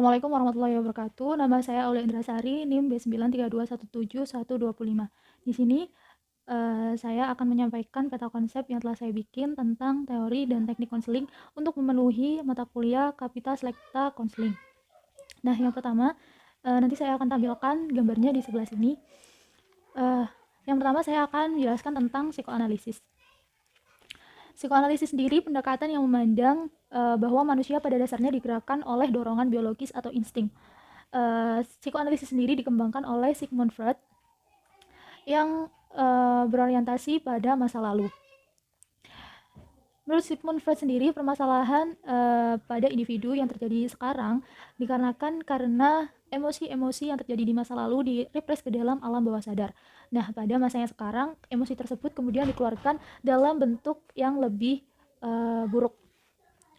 Assalamualaikum warahmatullahi wabarakatuh. Nama saya Aulia Indrasari, NIM B932171125. Di sini saya akan menyampaikan peta konsep yang telah saya bikin tentang teori dan teknik konseling untuk memenuhi mata kuliah Kapita Selekta Konseling. Nah, yang pertama, nanti saya akan tampilkan gambarnya di sebelah sini. Yang pertama saya akan menjelaskan tentang psikoanalisis. Psikoanalisis sendiri pendekatan yang memandang bahwa manusia pada dasarnya digerakkan oleh dorongan biologis atau insting. Psikoanalisis sendiri dikembangkan oleh Sigmund Freud yang berorientasi pada masa lalu. Menurut Sigmund Freud sendiri, permasalahan pada individu yang terjadi sekarang dikarenakan karena emosi-emosi yang terjadi di masa lalu direpres ke dalam alam bawah sadar. Nah, pada masa yang sekarang, emosi tersebut kemudian dikeluarkan dalam bentuk yang lebih buruk.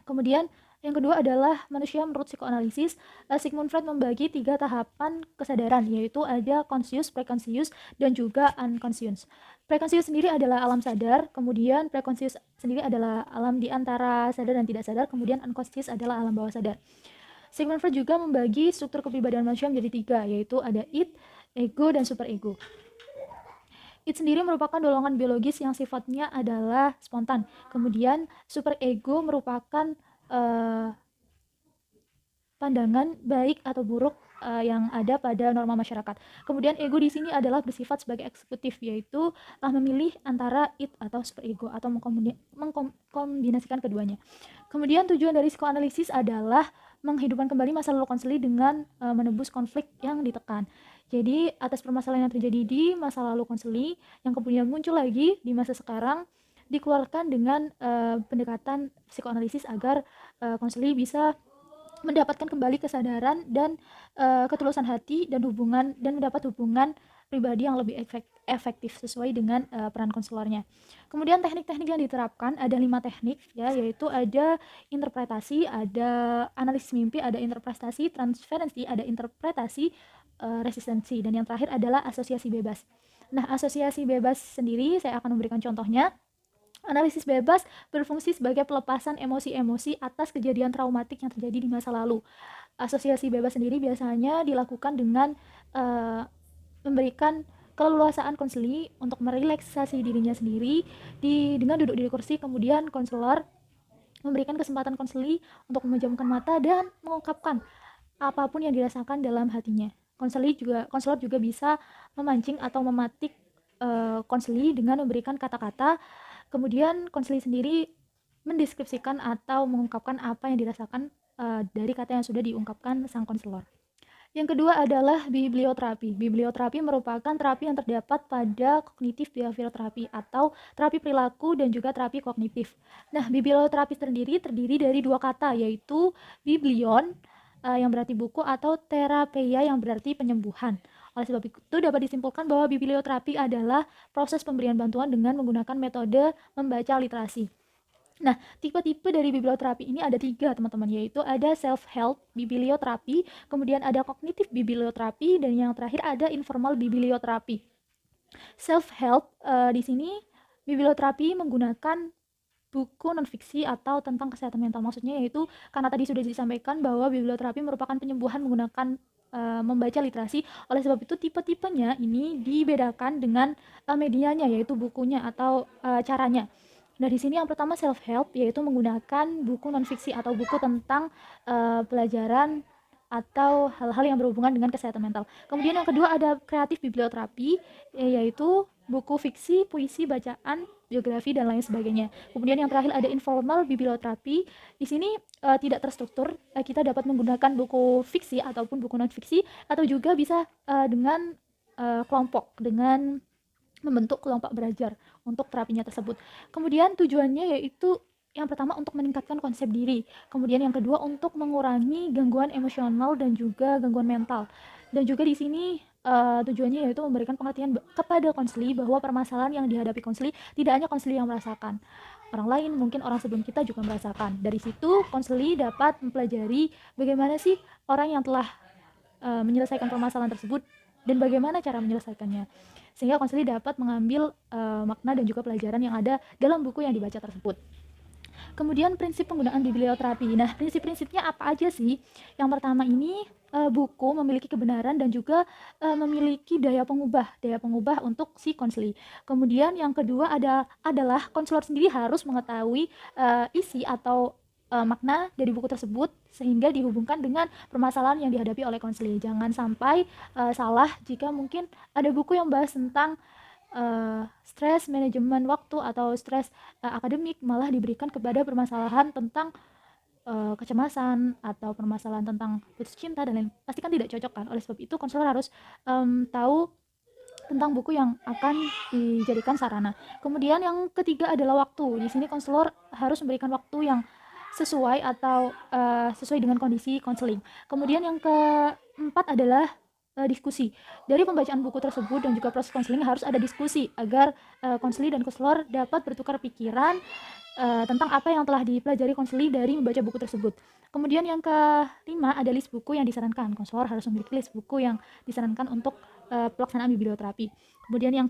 Kemudian yang kedua adalah manusia menurut psikoanalisis. Sigmund Freud membagi 3 tahapan kesadaran, yaitu ada conscious, preconscious, dan juga unconscious. Preconscious sendiri adalah alam sadar, kemudian preconscious sendiri adalah alam di antara sadar dan tidak sadar, kemudian unconscious adalah alam bawah sadar. Sigmund Freud juga membagi struktur kepribadian manusia menjadi 3, yaitu ada id, ego, dan superego. Id sendiri merupakan dorongan biologis yang sifatnya adalah spontan. Kemudian superego merupakan pandangan baik atau buruk yang ada pada norma masyarakat. Kemudian ego di sini adalah bersifat sebagai eksekutif, yaitu memilih antara id atau superego atau mengkombinasikan keduanya. Kemudian tujuan dari psikoanalisis adalah menghidupkan kembali masa lalu konseli dengan menebus konflik yang ditekan. Jadi atas permasalahan yang terjadi di masa lalu konseli yang kemudian muncul lagi di masa sekarang dikeluarkan dengan pendekatan psikoanalisis agar konseli bisa mendapatkan kembali kesadaran dan ketulusan hati dan mendapat hubungan pribadi yang lebih efektif sesuai dengan peran konselornya. Kemudian teknik-teknik yang diterapkan ada 5 teknik ya, yaitu ada interpretasi, ada analisis mimpi, ada interpretasi transferensi, ada interpretasi resistensi, dan yang terakhir adalah asosiasi bebas. Nah, asosiasi bebas sendiri saya akan memberikan contohnya. Analisis bebas berfungsi sebagai pelepasan emosi-emosi atas kejadian traumatik yang terjadi di masa lalu. Asosiasi bebas sendiri biasanya dilakukan dengan memberikan keleluasaan konseli untuk merelaksasi dirinya sendiri dengan duduk di kursi, kemudian konselor memberikan kesempatan konseli untuk memejamkan mata dan mengungkapkan apapun yang dirasakan dalam hatinya. Konselor juga bisa memancing atau mematik konseli dengan memberikan kata-kata. Kemudian konseli sendiri mendeskripsikan atau mengungkapkan apa yang dirasakan dari kata yang sudah diungkapkan sang konselor. Yang kedua adalah biblioterapi. Biblioterapi merupakan terapi yang terdapat pada kognitif behavioral terapi atau terapi perilaku dan juga terapi kognitif. Nah, biblioterapi sendiri terdiri dari 2 kata, yaitu biblion yang berarti buku atau terapeia yang berarti penyembuhan. Oleh sebab itu dapat disimpulkan bahwa biblioterapi adalah proses pemberian bantuan dengan menggunakan metode membaca literasi. Nah, tipe-tipe dari biblioterapi ini ada 3, teman-teman, yaitu ada self-help biblioterapi, kemudian ada kognitif biblioterapi, dan yang terakhir ada informal biblioterapi. Self-help di sini biblioterapi menggunakan buku non-fiksi atau tentang kesehatan mental. Maksudnya yaitu karena tadi sudah disampaikan bahwa biblioterapi merupakan penyembuhan menggunakan membaca literasi. Oleh sebab itu tipe-tipenya ini dibedakan dengan medianya, yaitu bukunya atau caranya. Nah, di sini yang pertama self-help, yaitu menggunakan buku non-fiksi atau buku tentang pelajaran atau hal-hal yang berhubungan dengan kesehatan mental. Kemudian yang kedua ada kreatif biblioterapi, yaitu buku fiksi, puisi, bacaan, biografi, dan lain sebagainya. Kemudian yang terakhir ada informal biblioterapi. Di sini tidak terstruktur, kita dapat menggunakan buku fiksi ataupun buku non fiksi, atau juga bisa dengan kelompok, dengan membentuk kelompok belajar untuk terapinya tersebut. Kemudian tujuannya yaitu yang pertama untuk meningkatkan konsep diri, kemudian yang kedua untuk mengurangi gangguan emosional dan juga gangguan mental. Dan juga di sini tujuannya yaitu memberikan pengertian kepada konseli bahwa permasalahan yang dihadapi konseli tidak hanya konseli yang merasakan, orang lain, mungkin orang sebelum kita juga merasakan. Dari situ konseli dapat mempelajari bagaimana sih orang yang telah menyelesaikan permasalahan tersebut dan bagaimana cara menyelesaikannya, sehingga konseli dapat mengambil makna dan juga pelajaran yang ada dalam buku yang dibaca tersebut. Kemudian prinsip penggunaan biblioterapi. Nah, prinsip-prinsipnya apa aja sih? Yang pertama ini buku memiliki kebenaran dan juga memiliki daya pengubah untuk si konseli. Kemudian yang kedua adalah konselor sendiri harus mengetahui isi atau makna dari buku tersebut sehingga dihubungkan dengan permasalahan yang dihadapi oleh konseli. Jangan sampai salah jika mungkin ada buku yang bahas tentang stres manajemen waktu atau stres akademik malah diberikan kepada permasalahan tentang kecemasan atau permasalahan tentang putus cinta dan lain, pasti kan tidak cocok kan. Oleh sebab itu konselor harus tahu tentang buku yang akan dijadikan sarana. Kemudian yang ketiga adalah waktu. Di sini konselor harus memberikan waktu yang sesuai atau sesuai dengan kondisi konseling. Kemudian yang keempat adalah diskusi. Dari pembacaan buku tersebut dan juga proses konseling harus ada diskusi agar konseli dan konselor dapat bertukar pikiran tentang apa yang telah dipelajari konseli dari membaca buku tersebut. Kemudian yang kelima ada list buku yang disarankan. Konselor harus memiliki list buku yang disarankan untuk pelaksanaan biblioterapi. Kemudian yang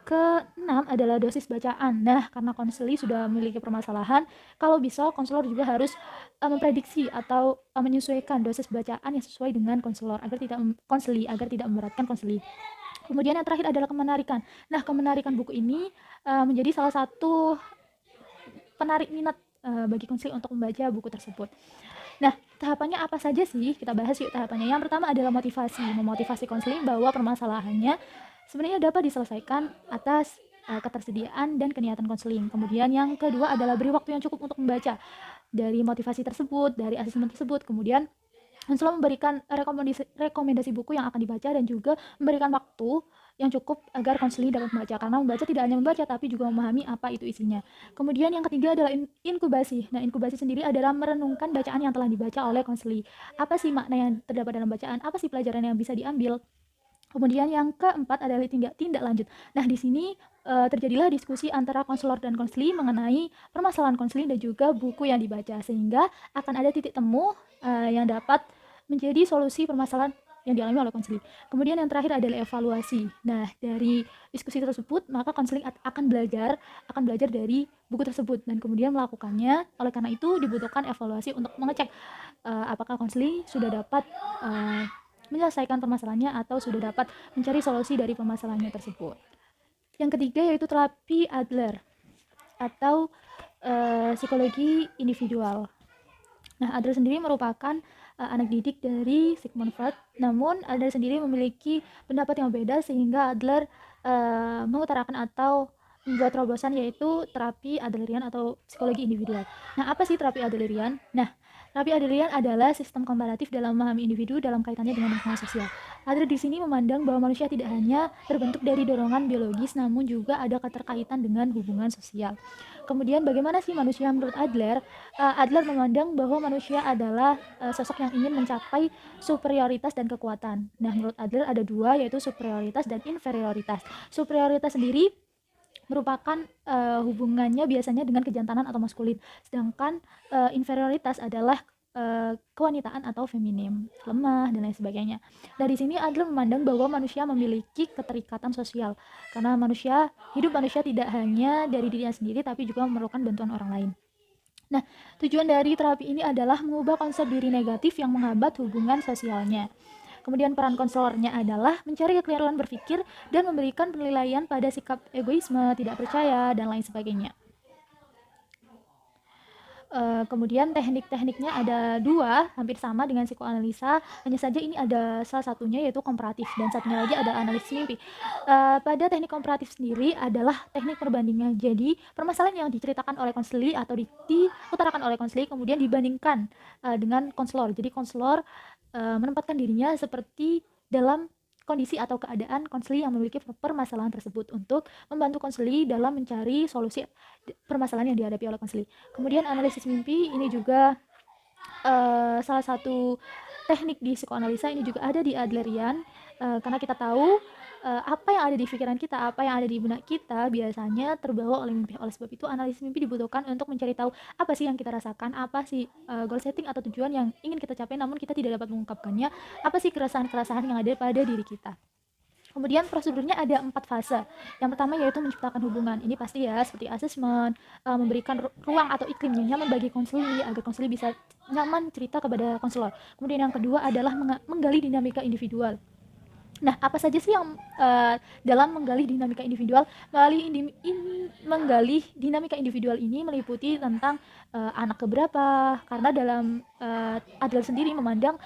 keenam adalah dosis bacaan. Nah, karena konseli sudah memiliki permasalahan, kalau bisa konselor juga harus memprediksi atau menyesuaikan dosis bacaan yang sesuai dengan konselor agar tidak memberatkan konseli. Kemudian yang terakhir adalah kemenarikan. Nah, kemenarikan buku ini menjadi salah satu penarik minat bagi konseli untuk membaca buku tersebut. Nah, tahapannya apa saja sih? Kita bahas yuk tahapannya. Yang pertama adalah memotivasi konseling bahwa permasalahannya sebenarnya dapat diselesaikan atas ketersediaan dan keniatan konseling. Kemudian yang kedua adalah beri waktu yang cukup untuk membaca. Dari motivasi tersebut, dari asesmen tersebut, kemudian konselor memberikan rekomendasi buku yang akan dibaca dan juga memberikan waktu yang cukup agar konseling dapat membaca, karena membaca tidak hanya membaca tapi juga memahami apa itu isinya. Kemudian yang ketiga adalah inkubasi. Nah, inkubasi sendiri adalah merenungkan bacaan yang telah dibaca oleh konseling. Apa sih makna yang terdapat dalam bacaan? Apa sih pelajaran yang bisa diambil? Kemudian yang keempat adalah tindak lanjut. Nah, di sini terjadilah diskusi antara konselor dan konseli mengenai permasalahan konseling dan juga buku yang dibaca, sehingga akan ada titik temu yang dapat menjadi solusi permasalahan yang dialami oleh konseling. Kemudian yang terakhir adalah evaluasi. Nah, dari diskusi tersebut maka konseling akan belajar dari buku tersebut dan kemudian melakukannya. Oleh karena itu dibutuhkan evaluasi untuk mengecek apakah konseling sudah dapat menyelesaikan permasalahannya atau sudah dapat mencari solusi dari permasalahannya tersebut. Yang ketiga yaitu terapi Adler atau psikologi individual. Nah, Adler sendiri merupakan anak didik dari Sigmund Freud, namun Adler sendiri memiliki pendapat yang berbeda sehingga Adler mengutarakan atau membuat terobosan yaitu terapi Adlerian atau psikologi individual. Nah, apa sih terapi Adlerian? Nah, terapi Adlerian adalah sistem komparatif dalam memahami individu dalam kaitannya dengan lingkungan sosial. Adler di sini memandang bahwa manusia tidak hanya terbentuk dari dorongan biologis, namun juga ada keterkaitan dengan hubungan sosial. Kemudian bagaimana sih manusia menurut Adler? Adler memandang bahwa manusia adalah sosok yang ingin mencapai superioritas dan kekuatan. Nah, menurut Adler ada dua, yaitu superioritas dan inferioritas. Superioritas sendiri merupakan hubungannya biasanya dengan kejantanan atau maskulin, sedangkan inferioritas adalah kewanitaan atau feminim, lemah dan lain sebagainya. Nah, di sini Adler memandang bahwa manusia memiliki keterikatan sosial karena hidup manusia tidak hanya dari dirinya sendiri tapi juga memerlukan bantuan orang lain. Nah, tujuan dari terapi ini adalah mengubah konsep diri negatif yang menghambat hubungan sosialnya. Kemudian peran konselornya adalah mencari kekeliruan berpikir dan memberikan penilaian pada sikap egoisme, tidak percaya, dan lain sebagainya. Kemudian teknik-tekniknya ada dua, hampir sama dengan psikoanalisa, hanya saja ini ada salah satunya yaitu komparatif dan satunya lagi ada analisis mimpi. Pada teknik komparatif sendiri adalah teknik perbandingan. Jadi permasalahan yang diceritakan oleh konseli atau diutarakan oleh konseli kemudian dibandingkan dengan konselor. Jadi konselor menempatkan dirinya seperti dalam kondisi atau keadaan konseli yang memiliki permasalahan tersebut untuk membantu konseli dalam mencari solusi permasalahan yang dihadapi oleh konseli. Kemudian analisis mimpi ini juga salah satu teknik di psikoanalisa, ini juga ada di Adlerian karena kita tahu apa yang ada di pikiran kita, apa yang ada di benak kita biasanya terbawa oleh mimpi. Oleh sebab itu analisis mimpi dibutuhkan untuk mencari tahu apa sih yang kita rasakan, apa sih goal setting atau tujuan yang ingin kita capai namun kita tidak dapat mengungkapkannya, apa sih keresahan-keresahan yang ada pada diri kita. Kemudian prosedurnya ada 4 fase. Yang pertama yaitu menciptakan hubungan. Ini pasti ya, seperti asesmen, memberikan ruang atau iklim yang nyaman bagi konseli agar konseli bisa nyaman cerita kepada konselor. Kemudian yang kedua adalah menggali dinamika individual. Nah, apa saja sih yang dalam menggali dinamika individual? Menggali dinamika individual ini meliputi tentang anak keberapa, karena dalam Adler sendiri memandang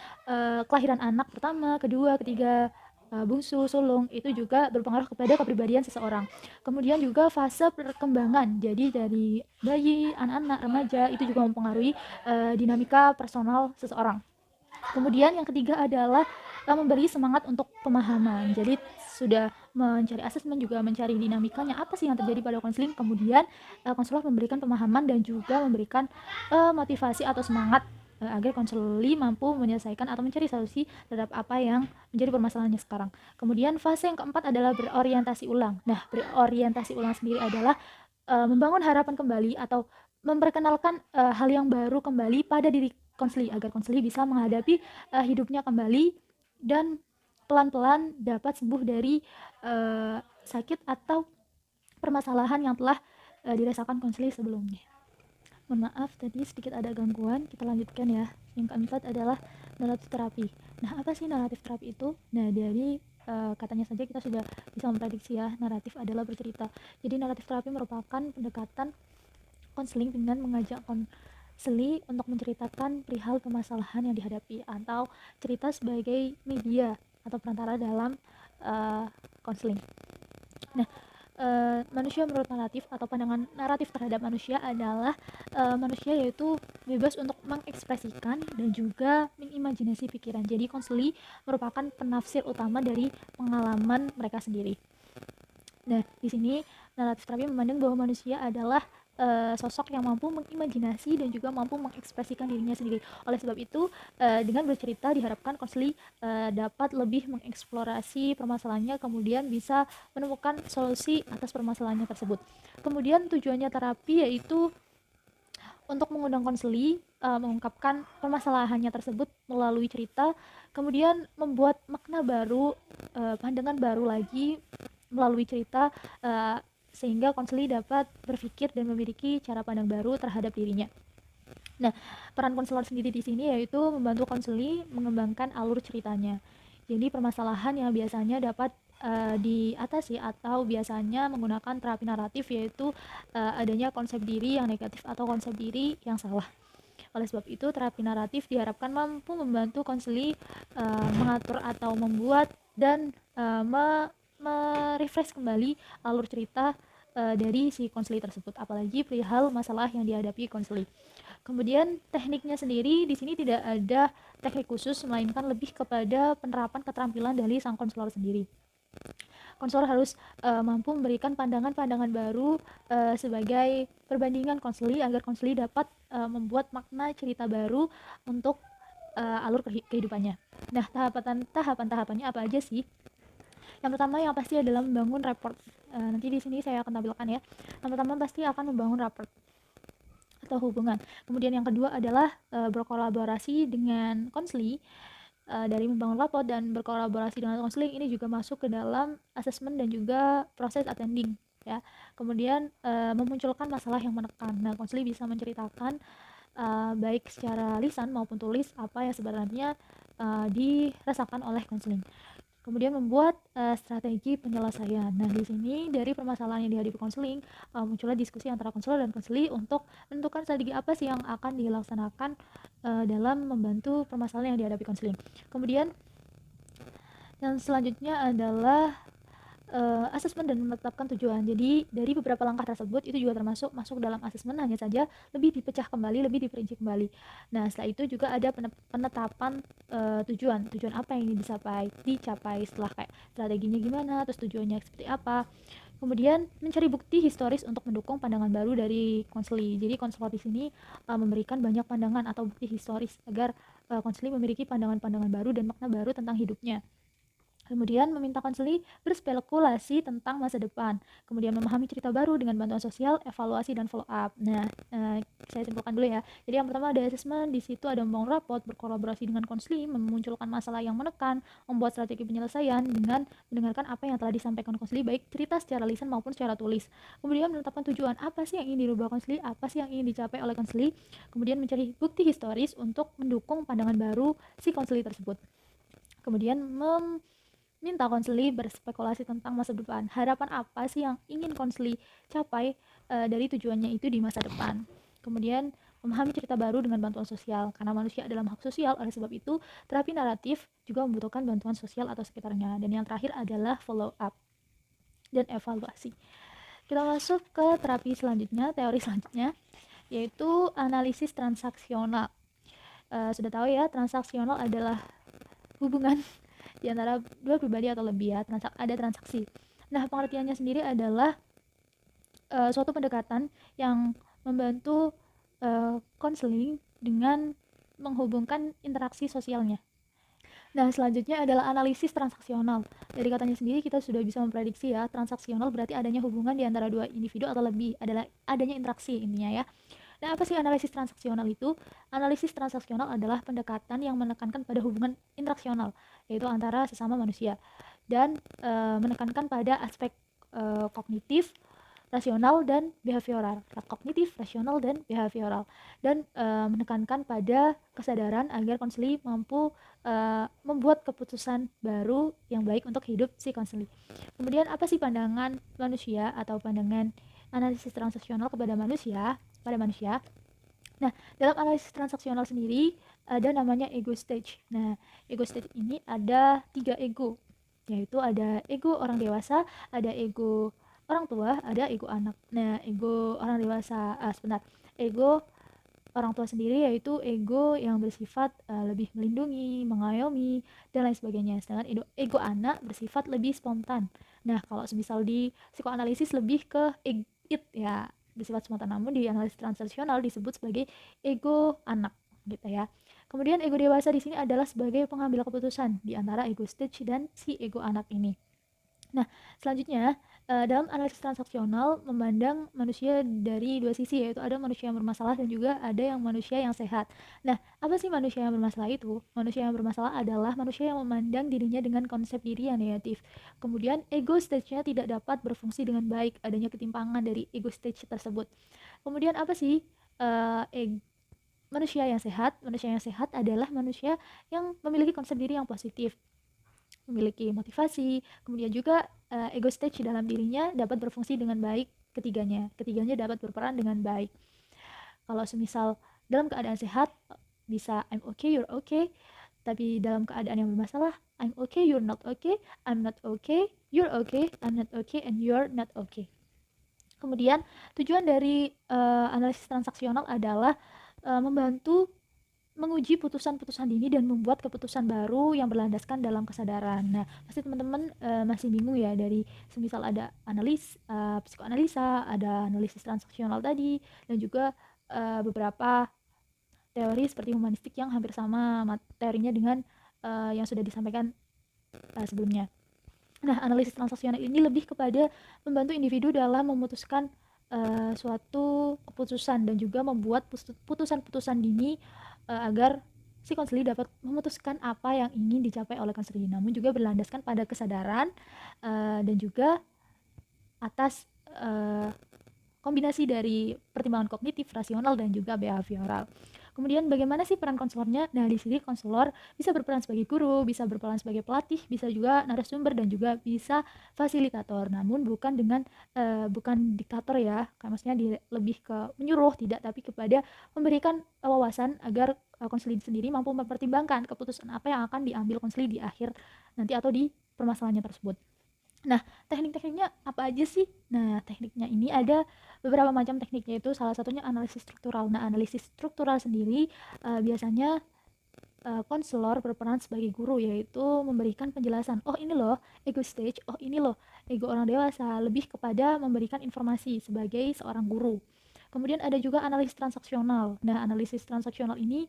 kelahiran anak pertama, kedua, ketiga, bungsu, sulung itu juga berpengaruh kepada kepribadian seseorang. Kemudian juga fase perkembangan, jadi dari bayi, anak-anak, remaja itu juga mempengaruhi dinamika personal seseorang. Kemudian yang ketiga adalah memberi semangat untuk pemahaman. Jadi sudah mencari asesmen juga mencari dinamikanya apa sih yang terjadi pada konseling. Kemudian konselor memberikan pemahaman dan juga memberikan motivasi atau semangat agar konseli mampu menyelesaikan atau mencari solusi terhadap apa yang menjadi permasalahannya sekarang. Kemudian fase yang keempat adalah berorientasi ulang. Nah, berorientasi ulang sendiri adalah membangun harapan kembali atau memperkenalkan hal yang baru kembali pada diri konseli agar konseli bisa menghadapi hidupnya kembali dan pelan-pelan dapat sembuh dari sakit atau permasalahan yang telah dirasakan konseli sebelumnya. Mohon maaf tadi sedikit ada gangguan, kita lanjutkan ya. Yang keempat adalah naratif terapi. Nah, apa sih naratif terapi itu? Nah, dari katanya saja kita sudah bisa memprediksi ya, naratif adalah bercerita. Jadi naratif terapi merupakan pendekatan konseling dengan mengajak konseli untuk menceritakan perihal permasalahan yang dihadapi atau cerita sebagai media atau perantara dalam konseling. Nah, manusia menurut naratif atau pandangan naratif terhadap manusia adalah manusia yaitu bebas untuk mengekspresikan dan juga mengimajinasi pikiran. Jadi konseli merupakan penafsir utama dari pengalaman mereka sendiri. Nah, di sini naratif terapi memandang bahwa manusia adalah sosok yang mampu mengimajinasi dan juga mampu mengekspresikan dirinya sendiri. Oleh sebab itu, dengan bercerita diharapkan konseli dapat lebih mengeksplorasi permasalahannya, kemudian bisa menemukan solusi atas permasalahannya tersebut. Kemudian tujuannya terapi yaitu untuk mengundang konseli mengungkapkan permasalahannya tersebut melalui cerita, kemudian membuat makna baru, pandangan baru lagi melalui cerita, sehingga konseli dapat berpikir dan memiliki cara pandang baru terhadap dirinya. Nah, peran konselor sendiri di sini yaitu membantu konseli mengembangkan alur ceritanya. Jadi permasalahan yang biasanya dapat diatasi atau biasanya menggunakan terapi naratif yaitu adanya konsep diri yang negatif atau konsep diri yang salah. Oleh sebab itu, terapi naratif diharapkan mampu membantu konseli mengatur atau membuat dan merefresh kembali alur cerita dari si konseli tersebut, apalagi perihal masalah yang dihadapi konseli. Kemudian tekniknya sendiri di sini tidak ada teknik khusus, melainkan lebih kepada penerapan keterampilan dari sang konselor sendiri. Konselor harus mampu memberikan pandangan-pandangan baru sebagai perbandingan konseli agar konseli dapat membuat makna cerita baru untuk alur kehidupannya. Nah, tahapan-tahapannya apa aja sih? Yang pertama yang pasti adalah membangun rapport. Nanti di sini saya akan tampilkan ya. Yang pertama pasti akan membangun rapport atau hubungan. Kemudian yang kedua adalah berkolaborasi dengan konseli. Dari membangun rapport dan berkolaborasi dengan konseling ini juga masuk ke dalam asesmen dan juga proses attending ya. Kemudian memunculkan masalah yang menekan. Nah, konseli bisa menceritakan baik secara lisan maupun tulis apa yang sebenarnya dirasakan oleh konseling. Kemudian membuat strategi penyelesaian. Nah, di sini dari permasalahan yang dihadapi konseling muncullah diskusi antara konselor dan konseli untuk menentukan strategi apa sih yang akan dilaksanakan dalam membantu permasalahan yang dihadapi konseling. Kemudian yang selanjutnya adalah asesmen dan menetapkan tujuan. Jadi dari beberapa langkah tersebut itu juga masuk dalam asesmen, hanya saja lebih dipecah kembali, lebih diperinci kembali. Nah, setelah itu juga ada penetapan tujuan apa yang ingin dicapai setelah kayak strateginya gimana, terus tujuannya seperti apa. Kemudian mencari bukti historis untuk mendukung pandangan baru dari konseli. Jadi konselor di sini memberikan banyak pandangan atau bukti historis agar konseli memiliki pandangan-pandangan baru dan makna baru tentang hidupnya. Kemudian meminta konseli berspekulasi tentang masa depan. Kemudian memahami cerita baru dengan bantuan sosial, evaluasi, dan follow up. Nah, saya simpulkan dulu ya. Jadi yang pertama ada assessment, di situ ada membangun raport, berkolaborasi dengan konseling, memunculkan masalah yang menekan, membuat strategi penyelesaian dengan mendengarkan apa yang telah disampaikan konseling, baik cerita secara lisan maupun secara tulis. Kemudian menetapkan tujuan, apa sih yang ingin dirubah konseling, apa sih yang ingin dicapai oleh konseling. Kemudian mencari bukti historis untuk mendukung pandangan baru si konseling tersebut. Kemudian minta konseli berspekulasi tentang masa depan. Harapan apa sih yang ingin konseli capai dari tujuannya itu di masa depan. Kemudian memahami cerita baru dengan bantuan sosial, karena manusia adalah makhluk sosial, oleh sebab itu terapi naratif juga membutuhkan bantuan sosial atau sekitarnya. Dan yang terakhir adalah follow up dan evaluasi. Kita masuk ke terapi selanjutnya, teori selanjutnya, yaitu analisis transaksional. Sudah tahu ya, transaksional adalah hubungan di antara dua pribadi atau lebih ya, ada transaksi. Nah, pengertiannya sendiri adalah suatu pendekatan yang membantu konseling dengan menghubungkan interaksi sosialnya. Nah, selanjutnya adalah analisis transaksional. Dari katanya sendiri kita sudah bisa memprediksi ya, transaksional berarti adanya hubungan di antara dua individu atau lebih, adalah adanya interaksi intinya ya. Nah, apa sih analisis transaksional itu? Analisis transaksional adalah pendekatan yang menekankan pada hubungan interaksional, yaitu antara sesama manusia, dan menekankan pada aspek kognitif, rasional, dan behavioral. Kognitif, rasional, dan behavioral. Dan menekankan pada kesadaran agar konseli mampu membuat keputusan baru yang baik untuk hidup si konseli. Kemudian apa sih pandangan manusia atau pandangan analisis transaksional kepada manusia? Pada manusia. Nah, dalam analisis transaksional sendiri ada namanya ego stage. Nah, ego stage ini ada 3 ego, yaitu ada ego orang dewasa, ada ego orang tua, ada ego anak. Nah, ego orang dewasa, ego orang tua sendiri yaitu ego yang bersifat lebih melindungi, mengayomi, dan lain sebagainya. Sedangkan ego anak bersifat lebih spontan. Nah, kalau semisal di psikoanalisis lebih ke it ya, bersifat spontan, namun di analisis transaksional disebut sebagai ego anak gitu ya. Kemudian ego dewasa di sini adalah sebagai pengambil keputusan di antara ego stage dan si ego anak ini. Nah, selanjutnya dalam analisis transaksional memandang manusia dari dua sisi, yaitu ada manusia yang bermasalah dan juga ada yang manusia yang sehat. Nah, apa sih manusia yang bermasalah itu? Manusia yang bermasalah adalah manusia yang memandang dirinya dengan konsep diri yang negatif. Kemudian ego stage-nya tidak dapat berfungsi dengan baik, adanya ketimpangan dari ego stage tersebut. Kemudian apa sih manusia yang sehat? Manusia yang sehat adalah manusia yang memiliki konsep diri yang positif, memiliki motivasi, kemudian juga ego stage dalam dirinya dapat berfungsi dengan baik. Ketiganya dapat berperan dengan baik. Kalau semisal dalam keadaan sehat bisa I'm okay, you're okay, tapi dalam keadaan yang bermasalah I'm okay, you're not okay, I'm not okay, you're okay, I'm not okay, and you're not okay. Kemudian tujuan dari analisis transaksional adalah membantu menguji putusan-putusan dini dan membuat keputusan baru yang berlandaskan dalam kesadaran. Nah, pasti teman-teman masih bingung ya, dari semisal ada psikoanalisa, ada analisis transaksional tadi, dan juga beberapa teori seperti humanistik yang hampir sama materinya dengan yang sudah disampaikan sebelumnya. Nah, analisis transaksional ini lebih kepada membantu individu dalam memutuskan suatu keputusan dan juga membuat putusan-putusan dini agar si konseli dapat memutuskan apa yang ingin dicapai oleh konseli, namun juga berlandaskan pada kesadaran dan juga atas kombinasi dari pertimbangan kognitif, rasional, dan juga behavioral. Kemudian bagaimana sih peran konselornya? Nah, di sini konselor bisa berperan sebagai guru, bisa berperan sebagai pelatih, bisa juga narasumber, dan juga bisa fasilitator. Namun bukan dengan bukan diktator ya, maksudnya lebih ke menyuruh, tidak, tapi kepada memberikan wawasan agar konseling sendiri mampu mempertimbangkan keputusan apa yang akan diambil konseling di akhir nanti atau di permasalahannya tersebut. Nah, teknik-tekniknya apa aja sih? Nah, tekniknya ini ada beberapa macam teknik, yaitu salah satunya analisis struktural. Nah, analisis struktural sendiri biasanya konselor berperan sebagai guru, yaitu memberikan penjelasan. Oh, ini loh ego stage, oh ini loh ego orang dewasa, lebih kepada memberikan informasi sebagai seorang guru. Kemudian ada juga analisis transaksional. Nah, analisis transaksional ini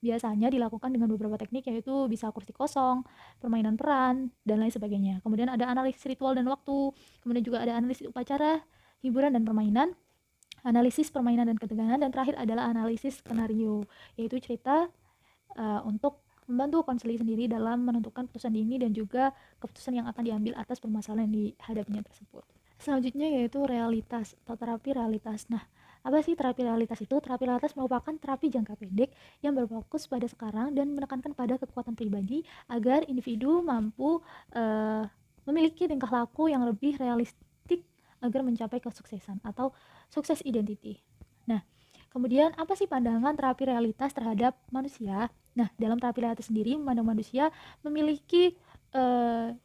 biasanya dilakukan dengan beberapa teknik, yaitu bisa kursi kosong, permainan peran, dan lain sebagainya. Kemudian ada analisis ritual dan waktu, kemudian juga ada analisis upacara, hiburan, dan permainan. analisis permainan dan ketegangan, dan terakhir adalah analisis skenario, yaitu cerita untuk membantu konseli sendiri dalam menentukan keputusan dini dan juga keputusan yang akan diambil atas permasalahan yang dihadapinya tersebut. Selanjutnya yaitu realitas atau terapi realitas. Nah, apa sih terapi realitas itu? Terapi realitas merupakan terapi jangka pendek yang berfokus pada sekarang dan menekankan pada kekuatan pribadi agar individu mampu memiliki tingkah laku yang lebih realistik agar mencapai kesuksesan atau sukses identity. Nah, kemudian apa sih pandangan terapi realitas terhadap manusia? Nah, dalam terapi realitas sendiri memandang manusia memiliki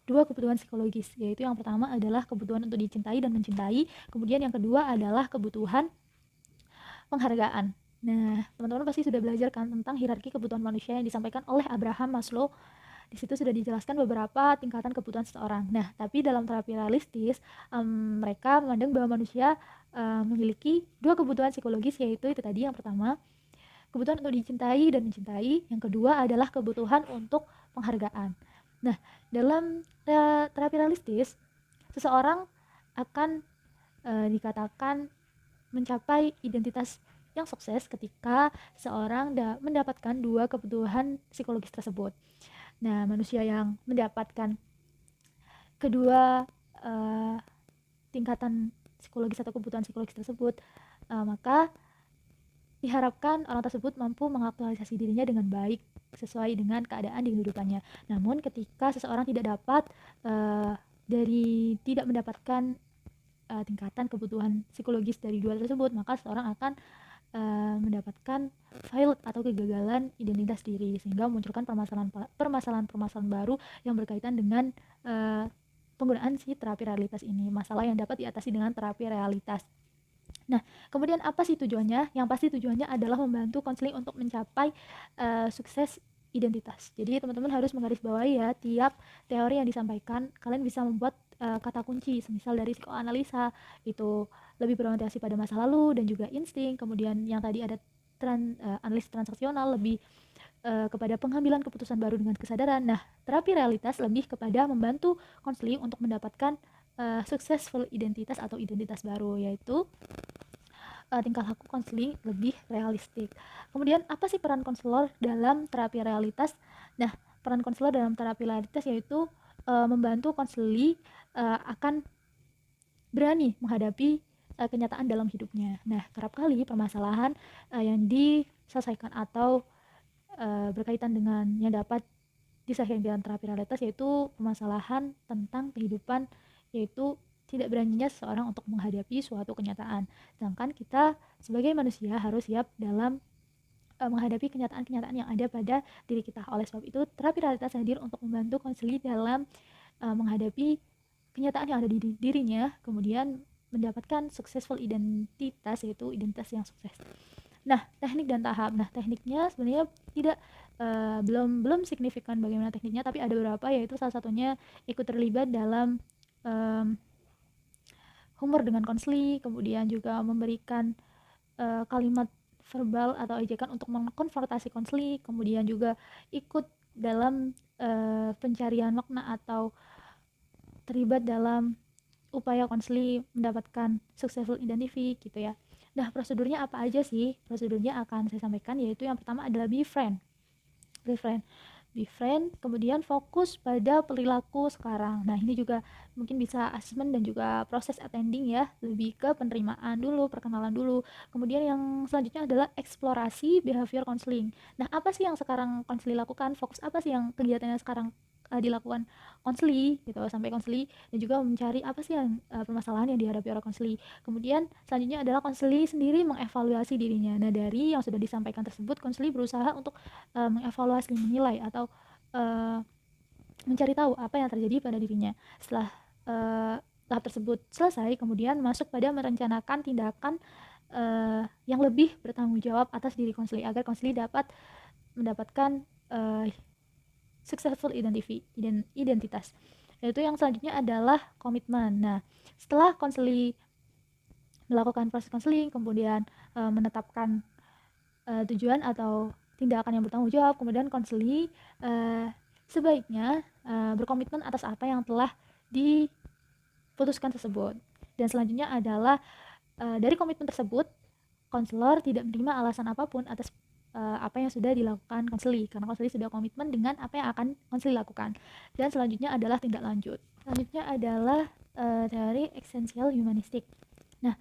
dua kebutuhan psikologis, yaitu yang pertama adalah kebutuhan untuk dicintai dan mencintai, kemudian yang kedua adalah kebutuhan penghargaan. Nah, teman-teman pasti sudah belajar kan tentang hierarki kebutuhan manusia yang disampaikan oleh Abraham Maslow. Di situ sudah dijelaskan beberapa tingkatan kebutuhan seseorang. Nah, tapi dalam terapi realistis, mereka memandang bahwa manusia memiliki dua kebutuhan psikologis, yaitu itu tadi yang pertama, kebutuhan untuk dicintai dan mencintai, yang kedua adalah kebutuhan untuk penghargaan. Nah, dalam terapi realistis, seseorang akan dikatakan mencapai identitas yang sukses ketika seorang mendapatkan dua kebutuhan psikologis tersebut. Nah, manusia yang mendapatkan kedua tingkatan psikologis atau kebutuhan psikologis tersebut, maka diharapkan orang tersebut mampu mengaktualisasi dirinya dengan baik sesuai dengan keadaan di kehidupannya. Namun ketika seseorang tidak dapat tidak mendapatkan tingkatan kebutuhan psikologis dari dua tersebut, maka seseorang akan mendapatkan failed atau kegagalan identitas diri, sehingga memunculkan permasalahan baru yang berkaitan dengan penggunaan si terapi realitas ini, masalah yang dapat diatasi dengan terapi realitas. Nah, kemudian apa sih tujuannya? Yang pasti tujuannya adalah membantu konseling untuk mencapai sukses identitas. Jadi teman-teman harus menggarisbawahi ya, tiap teori yang disampaikan kalian bisa membuat kata kunci, semisal dari psikoanalisa itu lebih berorientasi pada masa lalu dan juga insting. Kemudian yang tadi ada analisis transaksional lebih kepada pengambilan keputusan baru dengan kesadaran. Nah, terapi realitas lebih kepada membantu konseling untuk mendapatkan successful identitas atau identitas baru, yaitu tingkah laku konseling lebih realistik. Kemudian apa sih peran konselor dalam terapi realitas? Nah, peran konselor dalam terapi realitas yaitu membantu konseli akan berani menghadapi kenyataan dalam hidupnya. Nah, kerap kali permasalahan yang diselesaikan atau berkaitan dengan yang dapat diselesaikan dalam terapi realitas yaitu permasalahan tentang kehidupan, yaitu tidak beraninya seseorang untuk menghadapi suatu kenyataan. Sedangkan kita sebagai manusia harus siap dalam menghadapi kenyataan-kenyataan yang ada pada diri kita. Oleh sebab itu, terapi realitas hadir untuk membantu konseli dalam menghadapi kenyataan yang ada di dirinya, kemudian mendapatkan successful identitas, yaitu identitas yang sukses. Nah, teknik dan tahap. Nah, tekniknya sebenarnya tidak belum signifikan bagaimana tekniknya, tapi ada beberapa, yaitu salah satunya ikut terlibat dalam humor dengan konseli, kemudian juga memberikan kalimat verbal atau ejekan untuk mengkonfrontasi konseli, kemudian juga ikut dalam pencarian makna atau terlibat dalam upaya konseli mendapatkan successful identity gitu ya. Nah, prosedurnya apa aja sih? Prosedurnya akan saya sampaikan, yaitu yang pertama adalah befriend, kemudian fokus pada perilaku sekarang. Nah, ini juga mungkin bisa assessment dan juga proses attending ya, lebih ke penerimaan dulu, perkenalan dulu. Kemudian yang selanjutnya adalah eksplorasi behavior counseling. Nah, apa sih yang sekarang konseli lakukan? Fokus apa sih yang kegiatannya sekarang dilakukan konseli gitu, sampai konseli, dan juga mencari apa sih yang permasalahan yang dihadapi oleh konseli. Kemudian selanjutnya adalah konseli sendiri mengevaluasi dirinya. Nah, dari yang sudah disampaikan tersebut, konseli berusaha untuk mengevaluasi, menilai atau mencari tahu apa yang terjadi pada dirinya. Setelah tahap tersebut selesai, kemudian masuk pada merencanakan tindakan yang lebih bertanggung jawab atas diri konseli agar konseli dapat mendapatkan successful identitas. Yaitu yang selanjutnya adalah komitmen. Nah, setelah konseli melakukan proses konseling, kemudian menetapkan tujuan atau tindakan yang bertanggung jawab, kemudian konseli sebaiknya berkomitmen atas apa yang telah diputuskan tersebut. Dan selanjutnya adalah dari komitmen tersebut, konselor tidak menerima alasan apapun atas apa yang sudah dilakukan konseli, karena konseli sudah komitmen dengan apa yang akan konseli lakukan. Dan selanjutnya adalah tindak lanjut. Selanjutnya adalah teori esensial humanistik. Nah,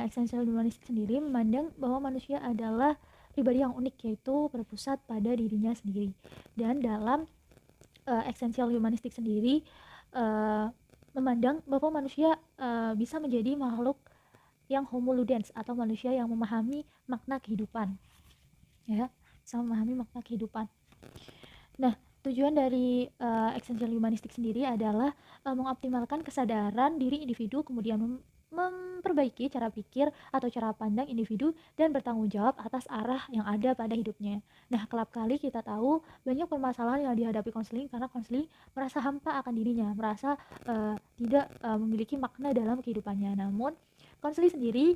esensial humanistik sendiri memandang bahwa manusia adalah pribadi yang unik, yaitu berpusat pada dirinya sendiri. Dan dalam esensial humanistik sendiri memandang bahwa manusia bisa menjadi makhluk yang homo ludens, atau manusia yang memahami makna kehidupan, ya, bisa memahami makna kehidupan. Nah, tujuan dari esensial humanistik sendiri adalah mengoptimalkan kesadaran diri individu, kemudian memperbaiki cara pikir atau cara pandang individu dan bertanggung jawab atas arah yang ada pada hidupnya. Nah, kerap kali kita tahu banyak permasalahan yang dihadapi konseling karena konseling merasa hampa akan dirinya, merasa tidak memiliki makna dalam kehidupannya. Namun, konseling sendiri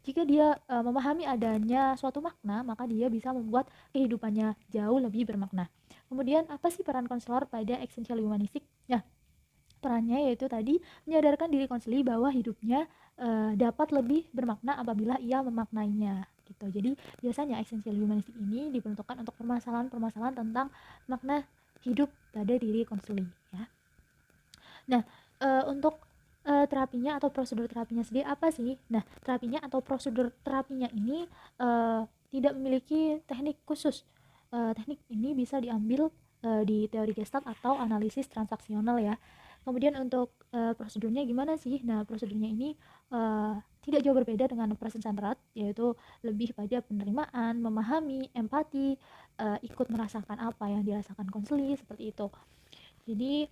jika dia memahami adanya suatu makna, maka dia bisa membuat kehidupannya jauh lebih bermakna. Kemudian, apa sih peran konselor pada esensial humanistik? Nah, perannya yaitu tadi menyadarkan diri konseli bahwa hidupnya dapat lebih bermakna apabila ia memaknainya, gitu. Jadi biasanya esensial humanistik ini diperuntukkan untuk permasalahan-permasalahan tentang makna hidup pada diri konseli, ya. Nah, untuk terapinya atau prosedur terapinya sendiri apa sih? Nah, terapinya atau prosedur terapinya ini tidak memiliki teknik khusus. Teknik ini bisa diambil di teori Gestalt atau analisis transaksional, ya. Kemudian untuk prosedurnya gimana sih? Nah, prosedurnya ini tidak jauh berbeda dengan person centered, yaitu lebih pada penerimaan, memahami, empati, ikut merasakan apa yang dirasakan konseli, seperti itu. Jadi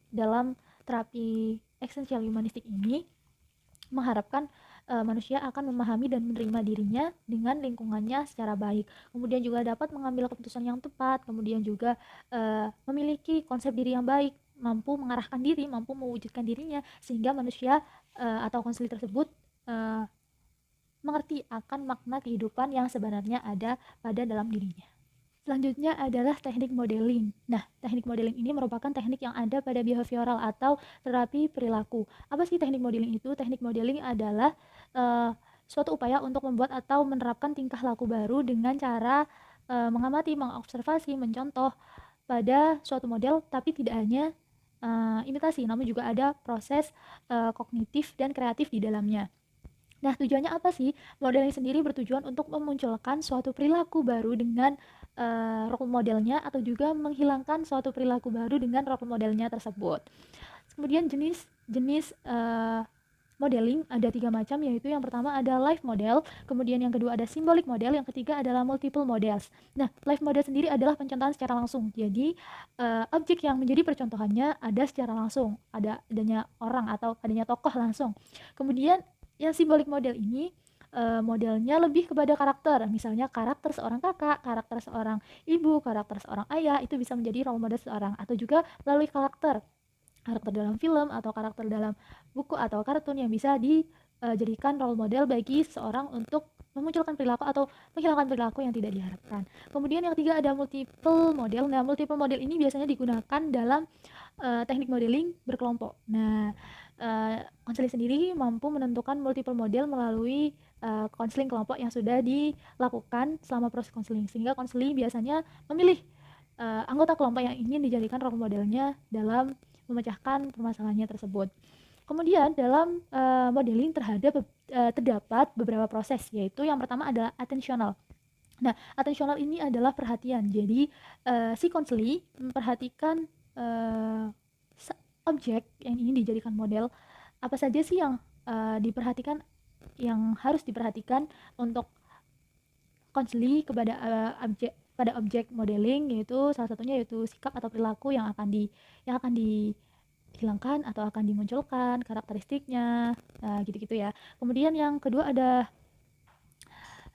dalam terapi esensial humanistik ini mengharapkan manusia akan memahami dan menerima dirinya dengan lingkungannya secara baik, kemudian juga dapat mengambil keputusan yang tepat, kemudian juga memiliki konsep diri yang baik, mampu mengarahkan diri, mampu mewujudkan dirinya, sehingga manusia atau konselor tersebut mengerti akan makna kehidupan yang sebenarnya ada pada dalam dirinya. Selanjutnya adalah teknik modeling. Nah, teknik modeling ini merupakan teknik yang ada pada behavioral atau terapi perilaku. Apa sih teknik modeling itu? Teknik modeling adalah suatu upaya untuk membuat atau menerapkan tingkah laku baru dengan cara mengamati, mengobservasi, mencontoh pada suatu model, tapi tidak hanya imitasi, namun juga ada proses kognitif dan kreatif di dalamnya. Nah, tujuannya apa sih? Modeling sendiri bertujuan untuk memunculkan suatu perilaku baru dengan role modelnya, atau juga menghilangkan suatu perilaku baru dengan role modelnya tersebut. Kemudian jenis modeling ada 3 macam, yaitu yang pertama ada live model, kemudian yang kedua ada symbolic model, yang ketiga adalah multiple models. Nah, live model sendiri adalah pencontohan secara langsung. Jadi objek yang menjadi percontohannya ada secara langsung, adanya orang atau adanya tokoh langsung. Kemudian yang symbolic model ini modelnya lebih kepada karakter, misalnya karakter seorang kakak, karakter seorang ibu, karakter seorang ayah, itu bisa menjadi role model seorang, atau juga melalui karakter dalam film atau karakter dalam buku atau kartun yang bisa dijadikan role model bagi seseorang untuk memunculkan perilaku atau menghilangkan perilaku yang tidak diharapkan. Kemudian yang ketiga ada multiple model. Nah, multiple model ini biasanya digunakan dalam teknik modeling berkelompok. Nah, konseling sendiri mampu menentukan multiple model melalui konseling kelompok yang sudah dilakukan selama proses konseling, sehingga konseling biasanya memilih anggota kelompok yang ingin dijadikan role modelnya dalam memecahkan permasalahannya tersebut. Kemudian dalam modeling terdapat beberapa proses, yaitu yang pertama adalah attentional. Nah, attentional ini adalah perhatian. Jadi si konseling memperhatikan objek yang ingin dijadikan model. Apa saja sih yang diperhatikan, yang harus diperhatikan untuk konseling kepada objek modeling, yaitu salah satunya yaitu sikap atau perilaku yang akan dihilangkan atau akan dimunculkan, karakteristiknya, gitu-gitu ya. Kemudian yang kedua ada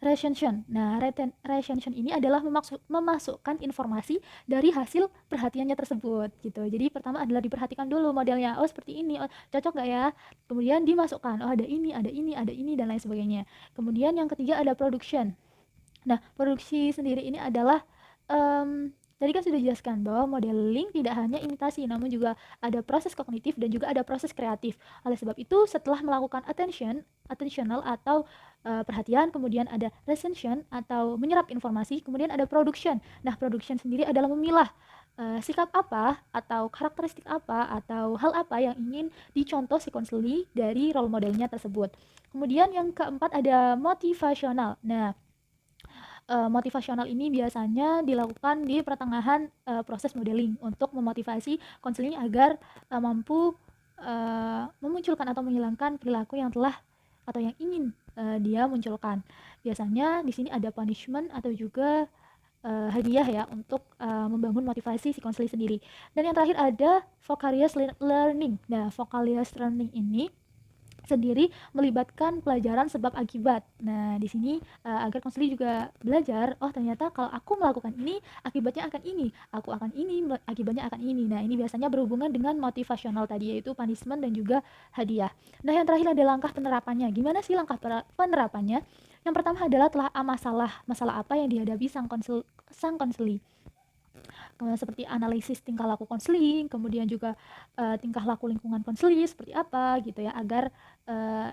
retention. Nah, retention ini adalah memasukkan informasi dari hasil perhatiannya tersebut, gitu. Jadi pertama adalah diperhatikan dulu modelnya, oh seperti ini, oh cocok gak ya? Kemudian dimasukkan, oh ada ini, dan lain sebagainya. Kemudian yang ketiga ada production. Nah, produksi sendiri ini adalah Tadi kan sudah dijelaskan bahwa modeling tidak hanya imitasi, namun juga ada proses kognitif dan juga ada proses kreatif. Oleh sebab itu, setelah melakukan attentional atau perhatian, kemudian ada retention atau menyerap informasi, kemudian ada production. Nah, production sendiri adalah memilah sikap apa atau karakteristik apa atau hal apa yang ingin dicontoh sequentially dari role modelnya tersebut. Kemudian yang keempat ada motivasional. Nah, motivasional ini biasanya dilakukan di pertengahan proses modeling untuk memotivasi konseling agar mampu memunculkan atau menghilangkan perilaku yang telah atau yang ingin dia munculkan. Biasanya di sini ada punishment atau juga hadiah ya untuk membangun motivasi si konseling sendiri. Dan yang terakhir ada vicarious learning. Nah, vicarious learning ini sendiri melibatkan pelajaran sebab akibat. Nah, di sini agar konselor juga belajar, oh ternyata kalau aku melakukan ini, akibatnya akan ini, aku akan ini, akibatnya akan ini. Nah, ini biasanya berhubungan dengan motivasional tadi, yaitu punishment dan juga hadiah. Nah, yang terakhir ada langkah penerapannya. Gimana sih langkah penerapannya? Yang pertama adalah telah masalah apa yang dihadapi sang konseli. Seperti analisis tingkah laku konseling, kemudian juga tingkah laku lingkungan konseling seperti apa gitu ya, agar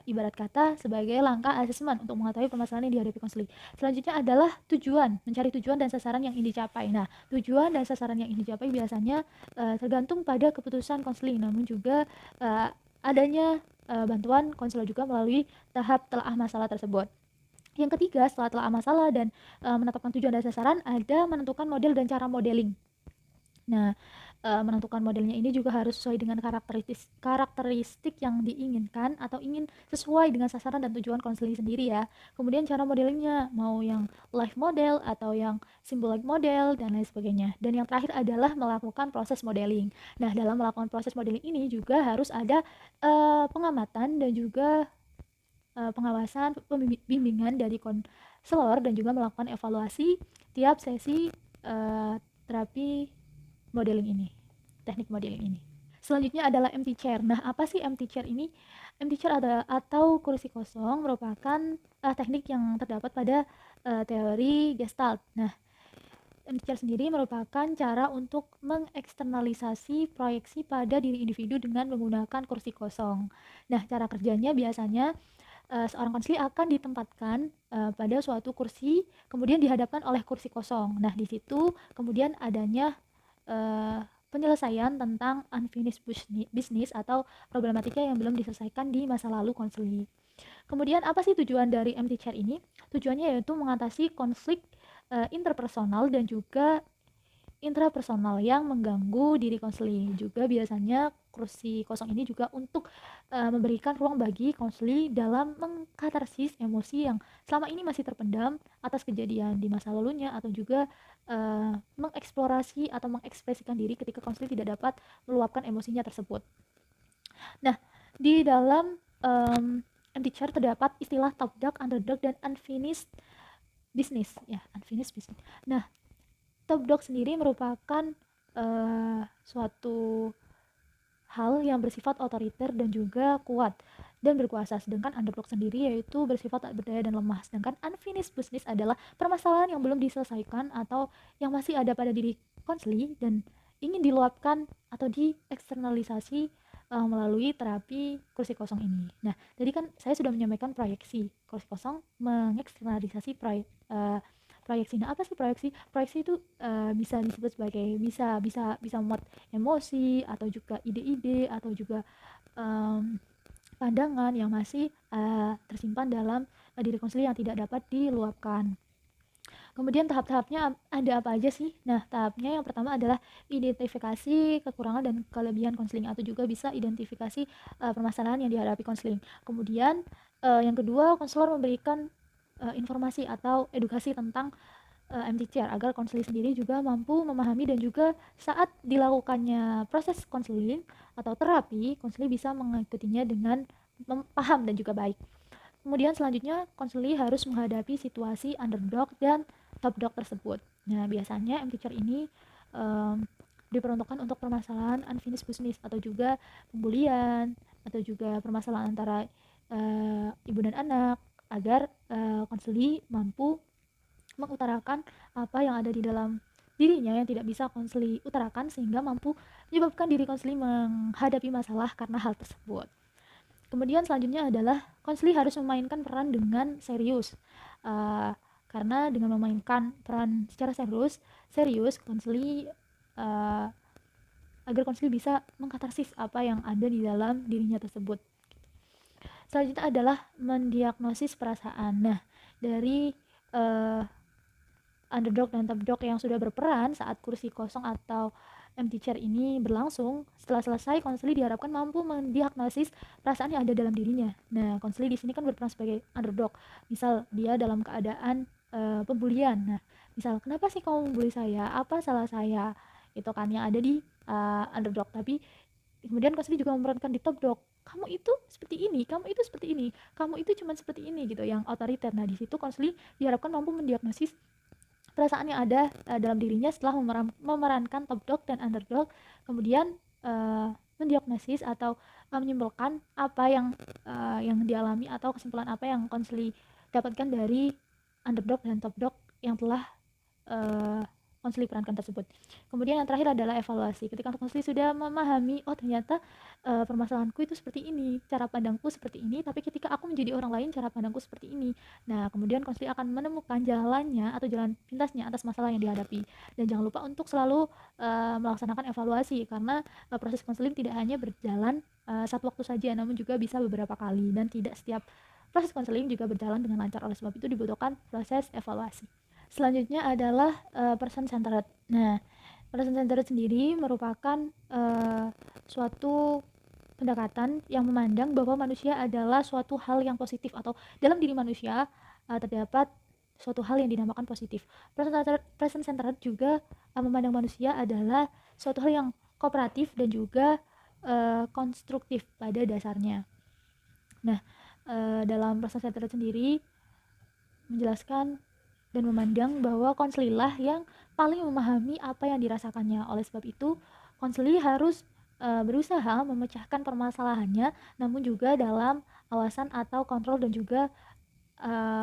ibarat kata sebagai langkah asesmen untuk mengetahui permasalahan yang dihadapi konseling. Selanjutnya adalah tujuan, mencari tujuan dan sasaran yang ingin dicapai. Nah, tujuan dan sasaran yang ingin dicapai biasanya tergantung pada keputusan konseling, namun juga adanya bantuan konselor juga melalui tahap telaah masalah tersebut. Yang ketiga, setelah telaah masalah dan menetapkan tujuan dan sasaran, ada menentukan model dan cara modeling. Nah, menentukan modelnya ini juga harus sesuai dengan karakteristik yang diinginkan atau ingin sesuai dengan sasaran dan tujuan konseling sendiri ya. Kemudian cara modelingnya mau yang live model atau yang symbolic model dan lain sebagainya. Dan yang terakhir adalah melakukan proses modeling. Nah, dalam melakukan proses modeling ini juga harus ada pengamatan dan juga pengawasan bimbingan dari konselor dan juga melakukan evaluasi tiap sesi terapi modeling ini, teknik modeling ini. Selanjutnya adalah empty chair. Nah, apa sih empty chair ini? Empty chair atau kursi kosong merupakan teknik yang terdapat pada teori Gestalt. Nah, empty chair sendiri merupakan cara untuk mengeksternalisasi proyeksi pada diri individu dengan menggunakan kursi kosong. Nah, cara kerjanya biasanya seorang konseli akan ditempatkan pada suatu kursi, kemudian dihadapkan oleh kursi kosong. Nah, di situ kemudian adanya penyelesaian tentang unfinished business atau problematika yang belum diselesaikan di masa lalu konseli. Kemudian apa sih tujuan dari empty chair ini? Tujuannya yaitu mengatasi konflik interpersonal dan juga intrapersonal yang mengganggu diri konseli. Juga biasanya kursi kosong ini juga untuk memberikan ruang bagi konseli dalam mengkatarsis emosi yang selama ini masih terpendam atas kejadian di masa lalunya, atau juga mengeksplorasi atau mengekspresikan diri ketika konseli tidak dapat meluapkan emosinya tersebut. Nah, di dalam empty chair terdapat istilah top dog, underdog, dan unfinished business ya, unfinished business. Nah, top dog sendiri merupakan suatu hal yang bersifat otoriter dan juga kuat dan berkuasa, sedangkan underdog sendiri yaitu bersifat tak berdaya dan lemah. Sedangkan unfinished business adalah permasalahan yang belum diselesaikan atau yang masih ada pada diri konseli dan ingin diluapkan atau dieksternalisasi melalui terapi kursi kosong ini. Nah, tadi kan saya sudah menyampaikan proyeksi. Kursi kosong mengeksternalisasi proyeksi. Nah, apa sih proyeksi? Proyeksi itu bisa disebut sebagai bisa memuat emosi atau juga ide-ide atau juga pandangan yang masih tersimpan dalam diri konseli yang tidak dapat diluapkan. Kemudian tahap-tahapnya ada apa aja sih? Nah, tahapnya yang pertama adalah identifikasi kekurangan dan kelebihan konseling, atau juga bisa identifikasi permasalahan yang dihadapi konseling. Kemudian yang kedua, konselor memberikan informasi atau edukasi tentang empty chair agar konseling sendiri juga mampu memahami dan juga saat dilakukannya proses konseling atau terapi, konseling bisa mengikutinya dengan paham dan juga baik. Kemudian selanjutnya konseli harus menghadapi situasi underdog dan top dog tersebut. Nah, biasanya empty chair ini diperuntukkan untuk permasalahan unfinished business atau juga pembulian atau juga permasalahan antara ibu dan anak, agar konseli mampu mengutarakan apa yang ada di dalam dirinya yang tidak bisa konseli utarakan sehingga mampu menyebabkan diri konseli menghadapi masalah karena hal tersebut. Kemudian selanjutnya adalah konseli harus memainkan peran dengan serius. Uh, karena dengan memainkan peran secara serius konseli agar konseli bisa mengkatarsis apa yang ada di dalam dirinya tersebut. Selanjutnya adalah mendiagnosis perasaan. Nah, dari underdog dan top dog yang sudah berperan saat kursi kosong atau empty chair ini berlangsung, setelah selesai konseli diharapkan mampu mendiagnosis perasaan yang ada dalam dirinya. Nah, konseli di sini kan berperan sebagai underdog. Misal dia dalam keadaan pembulian. Nah, misal kenapa sih kamu membuli saya? Apa salah saya? Itu kan yang ada di underdog. Tapi kemudian konseli juga memerankan di top dog. Kamu itu seperti ini, kamu itu seperti ini, kamu itu cuma seperti ini gitu, yang otoriter. Nah, di situ konseli diharapkan mampu mendiagnosis perasaan yang ada dalam dirinya setelah memerankan top dog dan underdog, kemudian mendiagnosis atau menyimpulkan apa yang dialami atau kesimpulan apa yang konseli dapatkan dari underdog dan top dog yang telah konseli perankan tersebut. Kemudian yang terakhir adalah evaluasi. Ketika konseli sudah memahami, oh ternyata permasalahanku itu seperti ini, cara pandangku seperti ini, tapi ketika aku menjadi orang lain cara pandangku seperti ini. Nah, kemudian konseli akan menemukan jalannya atau jalan pintasnya atas masalah yang dihadapi. Dan jangan lupa untuk selalu melaksanakan evaluasi, karena proses konseling tidak hanya berjalan satu waktu saja, namun juga bisa beberapa kali, dan tidak setiap proses konseling juga berjalan dengan lancar. Oleh sebab itu dibutuhkan proses evaluasi. Selanjutnya adalah person centered. Nah, person centered sendiri merupakan suatu pendekatan yang memandang bahwa manusia adalah suatu hal yang positif, atau dalam diri manusia terdapat suatu hal yang dinamakan positif. Person centered juga memandang manusia adalah suatu hal yang kooperatif dan juga konstruktif pada dasarnya. Nah, dalam person centered sendiri menjelaskan dan memandang bahwa konselilah yang paling memahami apa yang dirasakannya. Oleh sebab itu, konseli harus berusaha memecahkan permasalahannya, namun juga dalam awasan atau kontrol dan juga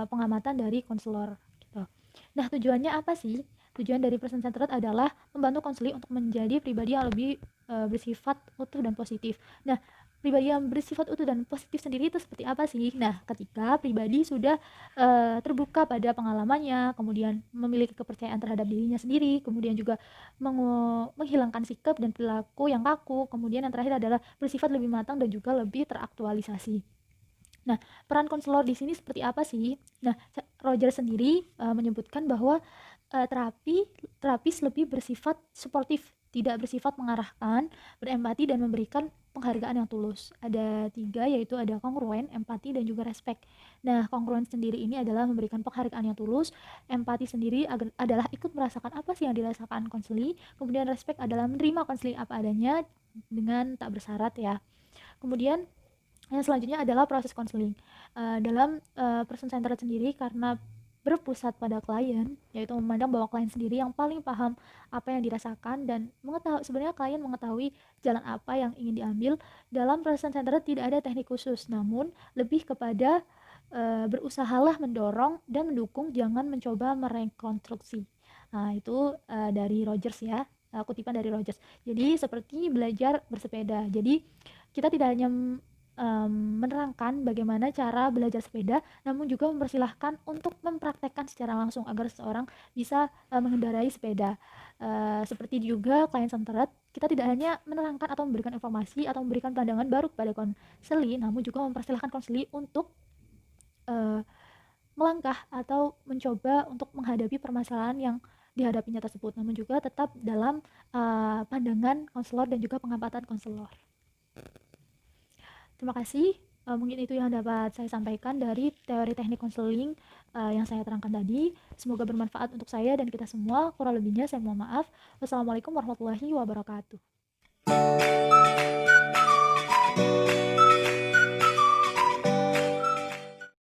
pengamatan dari konselor gitu. Nah, tujuannya apa sih? Tujuan dari person centered adalah membantu konseli untuk menjadi pribadi yang lebih bersifat utuh dan positif. Nah, pribadi yang bersifat utuh dan positif sendiri itu seperti apa sih? Nah, ketika pribadi sudah terbuka pada pengalamannya, kemudian memiliki kepercayaan terhadap dirinya sendiri, kemudian juga menghilangkan sikap dan perilaku yang kaku, kemudian yang terakhir adalah bersifat lebih matang dan juga lebih teraktualisasi. Nah, peran konselor di sini seperti apa sih? Nah, Roger sendiri menyebutkan bahwa terapis lebih bersifat suportif, tidak bersifat mengarahkan, berempati dan memberikan penghargaan yang tulus. Ada 3, yaitu ada kongruen, empati, dan juga respect. Nah, kongruen sendiri ini adalah memberikan penghargaan yang tulus, empati sendiri adalah ikut merasakan apa sih yang dirasakan konseli, kemudian respect adalah menerima konseli apa adanya dengan tak bersyarat ya. Kemudian yang selanjutnya adalah proses konseling. Dalam person centered sendiri, karena berpusat pada klien, yaitu memandang bahwa klien sendiri yang paling paham apa yang dirasakan dan sebenarnya klien mengetahui jalan apa yang ingin diambil. Dalam person centered tidak ada teknik khusus, namun lebih kepada berusahalah mendorong dan mendukung, jangan mencoba merekonstruksi. Nah, itu dari Rogers ya, kutipan dari Rogers. Jadi seperti belajar bersepeda. Jadi kita tidak hanya menerangkan bagaimana cara belajar sepeda, namun juga mempersilahkan untuk mempraktekkan secara langsung agar seseorang bisa mengendarai sepeda. Seperti juga client centered, kita tidak hanya menerangkan atau memberikan informasi atau memberikan pandangan baru kepada konseli, namun juga mempersilahkan konseli untuk melangkah atau mencoba untuk menghadapi permasalahan yang dihadapinya tersebut, namun juga tetap dalam pandangan konselor dan juga pengamatan konselor. Terima kasih. Mungkin itu yang dapat saya sampaikan dari teori teknik konseling yang saya terangkan tadi. Semoga bermanfaat untuk saya dan kita semua. Kurang lebihnya saya mohon maaf. Wassalamualaikum warahmatullahi wabarakatuh.